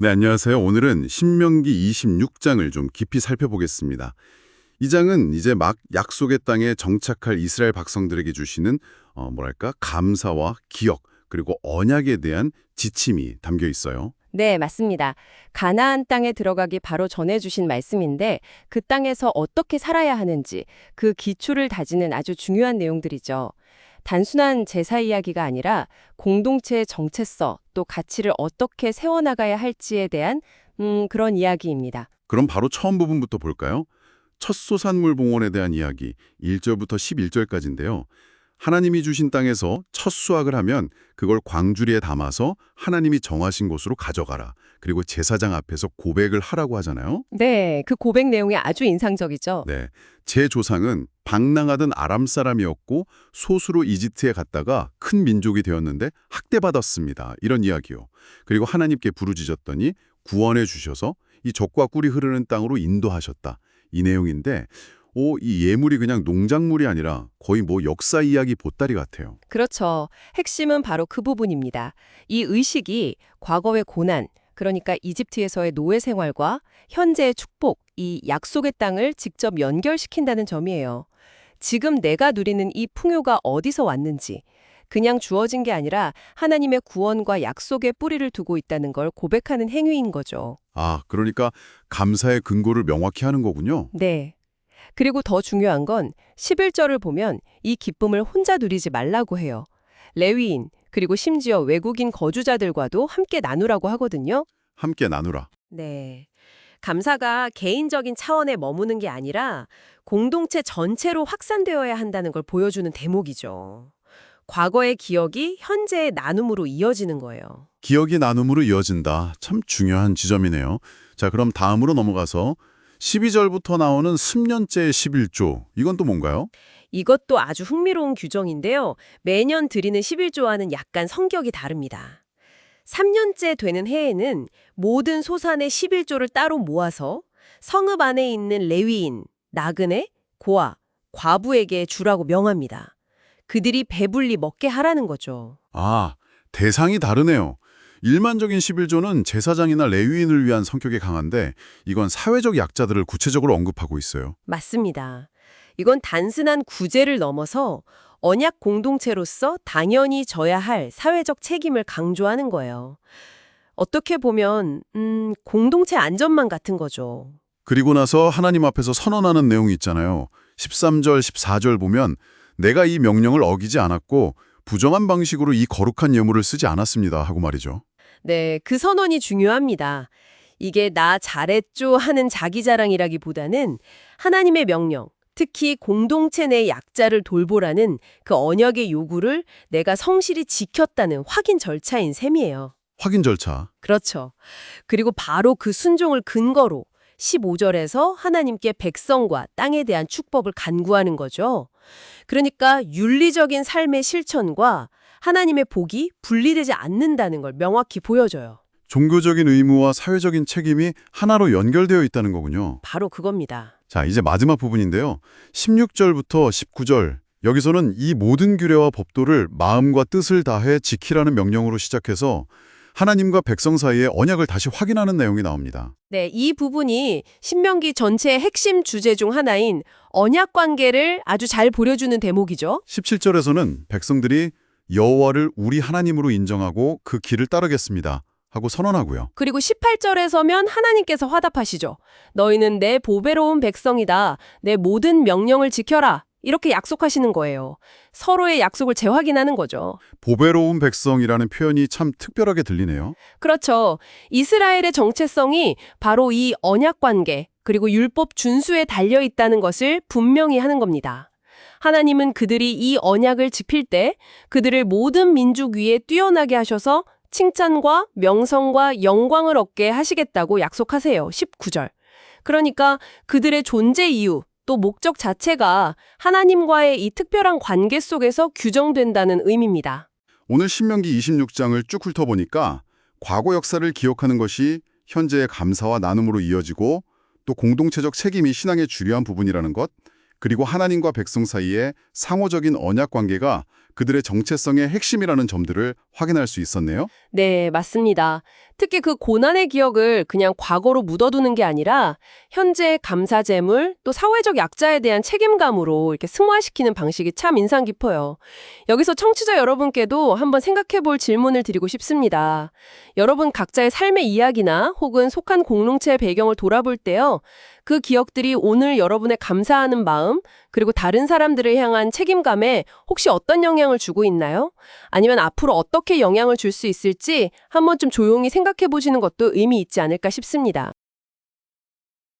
네, 안녕하세요. 오늘은 신명기 26장을 좀 깊이 살펴보겠습니다. 이 장은 이제 막 약속의 땅에 정착할 이스라엘 백성들에게 주시는 감사와 기억 그리고 언약에 대한 지침이 담겨 있어요. 네, 맞습니다. 가나안 땅에 들어가기 바로 전해 주신 말씀인데 그 땅에서 어떻게 살아야 하는지 그 기초를 다지는 아주 중요한 내용들이죠. 단순한 제사 이야기가 아니라 공동체의 정체성, 또 가치를 어떻게 세워나가야 할지에 대한 그런 이야기입니다. 그럼 바로 처음 부분부터 볼까요? 첫 소산물 봉헌에 대한 이야기 1절부터 11절까지인데요. 하나님이 주신 땅에서 첫 수확을 하면 그걸 광주리에 담아서 하나님이 정하신 곳으로 가져가라. 그리고 제사장 앞에서 고백을 하라고 하잖아요. 네, 그 고백 내용이 아주 인상적이죠. 네, 제 조상은 방랑하던 아람 사람이었고 소수로 이집트에 갔다가 큰 민족이 되었는데 학대받았습니다. 이런 이야기요. 그리고 하나님께 부르짖었더니 구원해 주셔서 이 젖과 꿀이 흐르는 땅으로 인도하셨다. 이 내용인데 이 예물이 그냥 농작물이 아니라 거의 역사 이야기 보따리 같아요. 그렇죠. 핵심은 바로 그 부분입니다. 이 의식이 과거의 고난, 그러니까 이집트에서의 노예 생활과 현재의 축복, 이 약속의 땅을 직접 연결시킨다는 점이에요. 지금 내가 누리는 이 풍요가 어디서 왔는지, 그냥 주어진 게 아니라 하나님의 구원과 약속의 뿌리를 두고 있다는 걸 고백하는 행위인 거죠. 아, 그러니까 감사의 근거를 명확히 하는 거군요. 네. 그리고 더 중요한 건 11절을 보면 이 기쁨을 혼자 누리지 말라고 해요. 레위인, 그리고 심지어 외국인 거주자들과도 함께 나누라고 하거든요. 함께 나누라. 네. 감사가 개인적인 차원에 머무는 게 아니라 공동체 전체로 확산되어야 한다는 걸 보여주는 대목이죠. 과거의 기억이 현재의 나눔으로 이어지는 거예요. 기억이 나눔으로 이어진다. 참 중요한 지점이네요. 자, 그럼 다음으로 넘어가서 12절부터 나오는 10년째 11조. 이건 또 뭔가요? 이것도 아주 흥미로운 규정인데요. 매년 드리는 11조와는 약간 성격이 다릅니다. 3년째 되는 해에는 모든 소산의 11조를 따로 모아서 성읍 안에 있는 레위인, 나그네, 고아, 과부에게 주라고 명합니다. 그들이 배불리 먹게 하라는 거죠. 아, 대상이 다르네요. 일반적인 11조는 제사장이나 레위인을 위한 성격이 강한데 이건 사회적 약자들을 구체적으로 언급하고 있어요. 맞습니다. 이건 단순한 구제를 넘어서 언약 공동체로서 당연히 져야 할 사회적 책임을 강조하는 거예요. 어떻게 보면 공동체 안전망 같은 거죠. 그리고 나서 하나님 앞에서 선언하는 내용이 있잖아요. 13절, 14절 보면 내가 이 명령을 어기지 않았고 부정한 방식으로 이 거룩한 예물을 쓰지 않았습니다 하고 말이죠. 네, 그 선언이 중요합니다. 이게 나 잘했죠 하는 자기 자랑이라기보다는 하나님의 명령, 특히 공동체 내 약자를 돌보라는 그 언약의 요구를 내가 성실히 지켰다는 확인 절차인 셈이에요. 확인 절차. 그렇죠. 그리고 바로 그 순종을 근거로 15절에서 하나님께 백성과 땅에 대한 축복을 간구하는 거죠. 그러니까 윤리적인 삶의 실천과 하나님의 복이 분리되지 않는다는 걸 명확히 보여줘요. 종교적인 의무와 사회적인 책임이 하나로 연결되어 있다는 거군요. 바로 그겁니다. 자, 이제 마지막 부분인데요. 16절부터 19절. 여기서는 이 모든 규례와 법도를 마음과 뜻을 다해 지키라는 명령으로 시작해서 하나님과 백성 사이의 언약을 다시 확인하는 내용이 나옵니다. 네, 이 부분이 신명기 전체의 핵심 주제 중 하나인 언약 관계를 아주 잘 보여주는 대목이죠. 17절에서는 백성들이 여호와를 우리 하나님으로 인정하고 그 길을 따르겠습니다 하고 선언하고요. 그리고 18절에서면 하나님께서 화답하시죠. 너희는 내 보배로운 백성이다. 내 모든 명령을 지켜라. 이렇게 약속하시는 거예요. 서로의 약속을 재확인하는 거죠. 보배로운 백성이라는 표현이 참 특별하게 들리네요. 그렇죠. 이스라엘의 정체성이 바로 이 언약 관계 그리고 율법 준수에 달려 있다는 것을 분명히 하는 겁니다. 하나님은 그들이 이 언약을 지킬 때 그들을 모든 민족 위에 뛰어나게 하셔서 칭찬과 명성과 영광을 얻게 하시겠다고 약속하세요. 19절. 그러니까 그들의 존재 이유 또 목적 자체가 하나님과의 이 특별한 관계 속에서 규정된다는 의미입니다. 오늘 신명기 26장을 쭉 훑어보니까 과거 역사를 기억하는 것이 현재의 감사와 나눔으로 이어지고 또 공동체적 책임이 신앙의 주요한 부분이라는 것, 그리고 하나님과 백성 사이의 상호적인 언약 관계가 그들의 정체성의 핵심이라는 점들을 확인할 수 있었네요. 네, 맞습니다. 특히 그 고난의 기억을 그냥 과거로 묻어두는 게 아니라 현재의 감사 재물, 또 사회적 약자에 대한 책임감으로 이렇게 승화시키는 방식이 참 인상 깊어요. 여기서 청취자 여러분께도 한번 생각해 볼 질문을 드리고 싶습니다. 여러분 각자의 삶의 이야기나 혹은 속한 공동체의 배경을 돌아볼 때요. 그 기억들이 오늘 여러분의 감사하는 마음, 그리고 다른 사람들을 향한 책임감에 혹시 어떤 영향을 주고 있나요? 아니면 앞으로 어떻게 영향을 줄 수 있을지 한번 좀 조용히 생각해 보시는 것도 의미 있지 않을까 싶습니다.